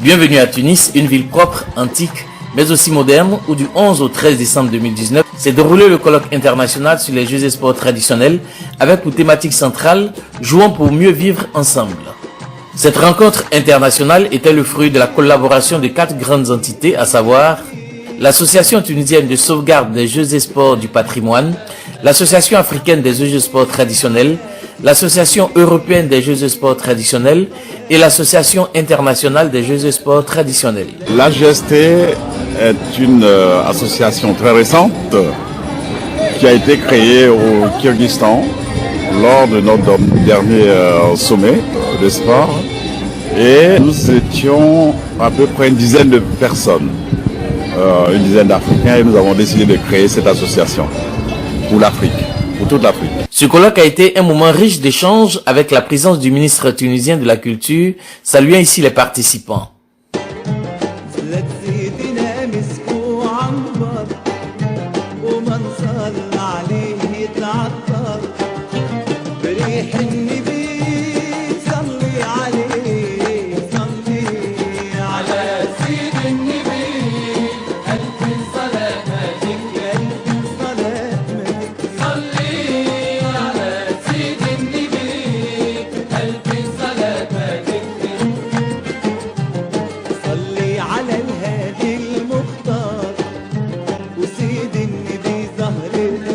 Bienvenue à Tunis, une ville propre, antique, mais aussi moderne, où du 11 au 13 décembre 2019 s'est déroulé le colloque international sur les jeux et sports traditionnels avec pour thématique centrale « Jouons pour mieux vivre ensemble ». Cette rencontre internationale était le fruit de la collaboration de 4 grandes entités, à savoir l'Association tunisienne de sauvegarde des jeux et sports du patrimoine, l'Association africaine des jeux et sports traditionnels, l'Association européenne des jeux et sports traditionnels et l'Association internationale des jeux et sports traditionnels. L'AGST est une association très récente qui a été créée au Kyrgyzstan lors de notre dernier sommet de sport. Et nous étions à peu près une dizaine de personnes, une dizaine d'Africains, et nous avons décidé de créer cette association pour l'Afrique, pour toute l'Afrique. Ce colloque a été un moment riche d'échanges avec la présence du ministre tunisien de la Culture, saluant ici les participants.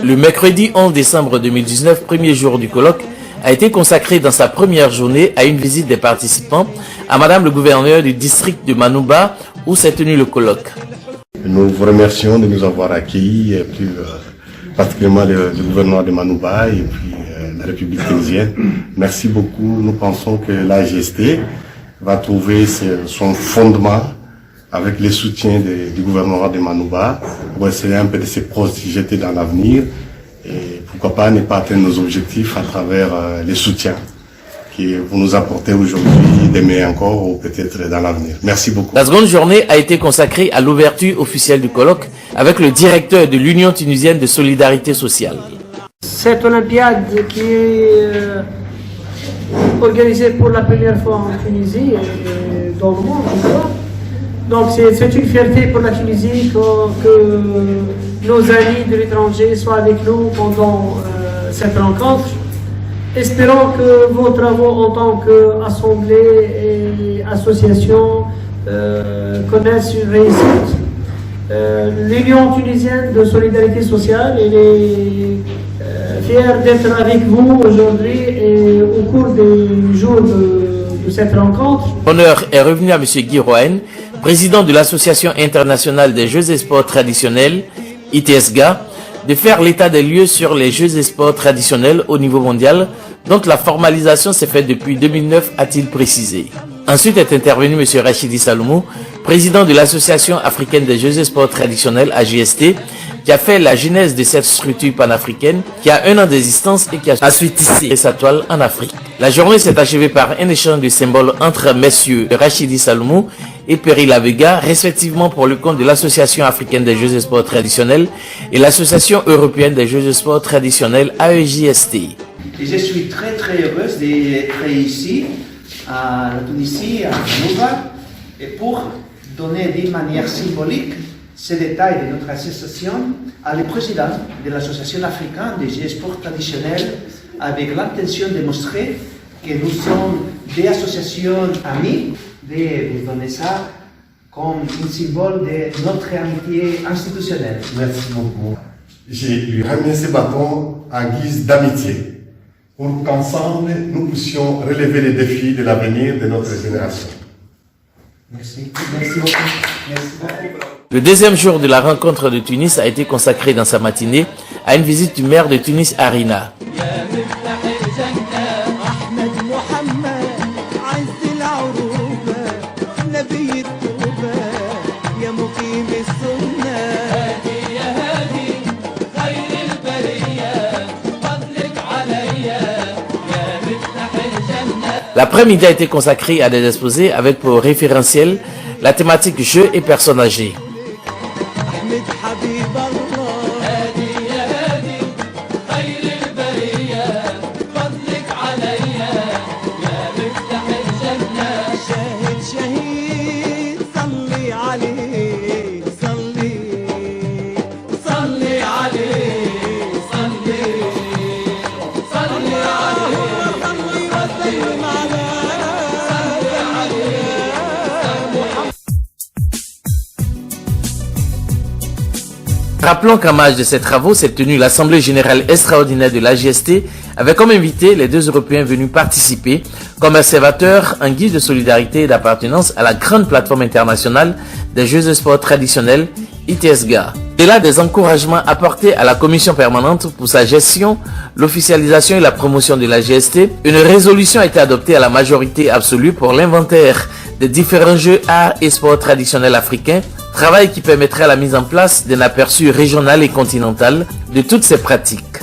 Le mercredi 11 décembre 2019, premier jour du colloque, a été consacré dans sa première journée à une visite des participants à Madame le gouverneur du district de Manouba où s'est tenu le colloque. Nous vous remercions de nous avoir accueillis, et plus particulièrement le gouvernement de Manouba et puis la République tunisienne. Merci beaucoup. Nous pensons que l'AGST va trouver son fondement avec le soutien du gouvernement de Manouba pour essayer un peu de se projeter dans l'avenir et pourquoi pas ne pas atteindre nos objectifs à travers les soutiens que vous nous apportez aujourd'hui, demain encore ou peut-être dans l'avenir. Merci beaucoup. La seconde journée a été consacrée à l'ouverture officielle du colloque avec le directeur de l'Union tunisienne de solidarité sociale. Cette Olympiade qui est organisée pour la première fois en Tunisie et dans le monde, je crois. Donc c'est une fierté pour la Tunisie que nos amis de l'étranger soient avec nous pendant cette rencontre. Espérons que vos travaux en tant qu'assemblée et association connaissent une réussite. L'Union tunisienne de solidarité sociale est fière d'être avec vous aujourd'hui et au cours des jours de cette rencontre. L'honneur est revenu à M. Guy Rohaen, président de l'Association internationale des jeux et sports traditionnels, ITSGA, de faire l'état des lieux sur les jeux et sports traditionnels au niveau mondial, dont la formalisation s'est faite depuis 2009, a-t-il précisé. Ensuite est intervenu M. Rachidi Saloumou, président de l'Association africaine des jeux et sports traditionnels, AJST, qui a fait la genèse de cette structure panafricaine qui a 1 an d'existence et qui a su tisser sa toile en Afrique. La journée s'est achevée par un échange de symboles entre messieurs Rachidi Saloumou et Perry Lavega, respectivement pour le compte de l'Association africaine des jeux et sports traditionnels et l'Association européenne des jeux et sports traditionnels, AEJST. Et je suis très heureuse d'être ici, à la Tunisie, à Manouba, et pour donner d'une manière symbolique ces détails de notre association à le président de l'Association africaine des jeux et sports traditionnels, avec l'intention de montrer que nous sommes des associations amies, de vous donner ça comme un symbole de notre amitié institutionnelle. Merci beaucoup. J'ai lui ramené ce bâton en guise d'amitié pour qu'ensemble nous puissions relever les défis de l'avenir de notre génération. Merci. Merci beaucoup. Merci beaucoup. Le deuxième jour de la rencontre de Tunis a été consacré dans sa matinée à une visite du maire de Tunis, Arina. L'après-midi a été consacré à des exposés avec pour référentiel la thématique jeux et personnes âgées. Rappelons qu'en marge de ces travaux s'est tenue l'Assemblée générale extraordinaire de l'AGST avec comme invité les 2 Européens venus participer comme observateurs en guise de solidarité et d'appartenance à la grande plateforme internationale des Jeux de sport traditionnels ITSGA. Au-delà des encouragements apportés à la commission permanente pour sa gestion, l'officialisation et la promotion de la GST, une résolution a été adoptée à la majorité absolue pour l'inventaire des différents jeux arts et sports traditionnels africains, travail qui permettrait la mise en place d'un aperçu régional et continental de toutes ces pratiques.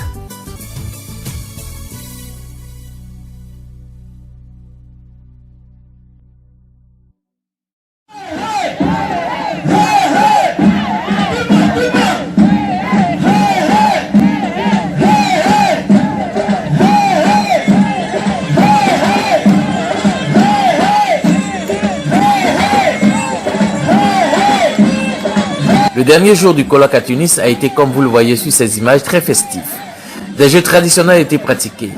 Le dernier jour du colloque à Tunis a été, comme vous le voyez sur ces images, très festif. Des jeux traditionnels étaient pratiqués.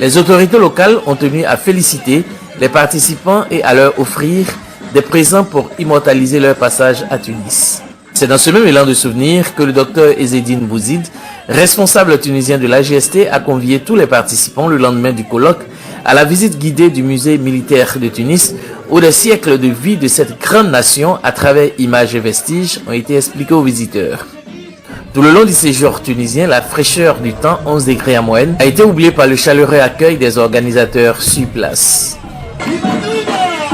Les autorités locales ont tenu à féliciter les participants et à leur offrir des présents pour immortaliser leur passage à Tunis. C'est dans ce même élan de souvenir que le docteur Ezzedine Bouzid, responsable tunisien de l'AGST, a convié tous les participants le lendemain du colloque à la visite guidée du musée militaire de Tunis, où des siècles de vie de cette grande nation, à travers images et vestiges, ont été expliqués aux visiteurs. Tout le long du séjour tunisien, la fraîcheur du temps, 11 degrés en moyenne, a été oubliée par le chaleureux accueil des organisateurs sur place. Viva, viva!